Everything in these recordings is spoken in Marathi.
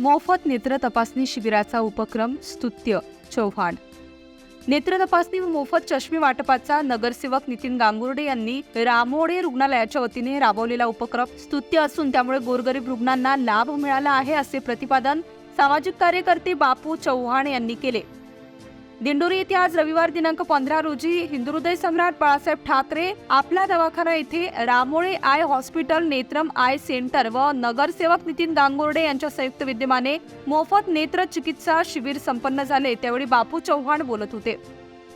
मोफत नेत्र तपासणी शिबिराचा उपक्रम स्तुत्य चव्हाण। नेत्र तपासणी व मोफत चष्मे वाटपाचा नगरसेवक नितीन गांगुर्डे यांनी रामोडे रुग्णालयाच्या वतीने राबवलेला उपक्रम स्तुत्य असून त्यामुळे गोरगरीब रुग्णांना लाभ मिळाला आहे, असे प्रतिपादन सामाजिक कार्यकर्ते बापू चव्हाण यांनी केले। दिंडोरी येथे आज रविवार दिनांक 15 रोजी हिंदुहृदय सम्राट बाळासाहेब ठाकरे आपला दवाखाना येथे रामोळे आय हॉस्पिटल, नेत्रम आय सेंटर व नगरसेवक नितीन गांगुर्डे यांच्या संयुक्त विद्यमाने मोफत नेत्र चिकित्सा शिबिर संपन्न झाले। त्यावेळी बापू चव्हाण बोलत होते।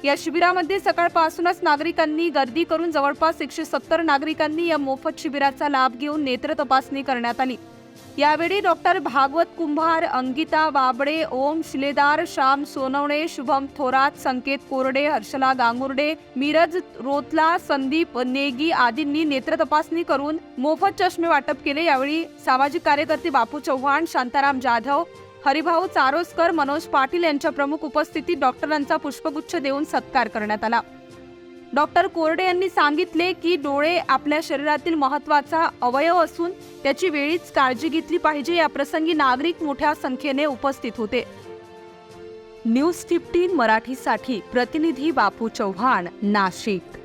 या शिबिरामध्ये सकाळपासूनच नागरिकांनी गर्दी करून जवळपास 170 नागरिकांनी या मोफत शिबिराचा लाभ घेऊन नेत्र तपासणी करण्यात आली। यावेळी डॉक्टर भागवत कुंभार, अंकिता बाबडे, ओम शिलेदार, श्याम सोनवणे, शुभम थोरात, संकेत कोरडे, हर्षला गांगुर्डे, मिरज रोतला, संदीप नेगी आदींनी नेत्र तपासणी करून मोफत चष्मे वाटप केले। यावेळी सामाजिक कार्यकर्ते बापू चव्हाण, शांताराम जाधव, हरिभाऊ चारोस्कर, मनोज पाटील यांच्या प्रमुख उपस्थितीत डॉक्टरांचा पुष्पगुच्छ देऊन सत्कार करण्यात आला। डॉक्टर कोरडे यांनी सांगितले की डोळे आपल्या शरीरातील महत्त्वाचा अवयव असून त्याची वेळीच काळजी घेतली पाहिजे। या प्रसंगी नागरिक मोठ्या संख्येने उपस्थित होते। न्यूज 15 मराठीसाठी प्रतिनिधी बापू चव्हाण, नाशिक।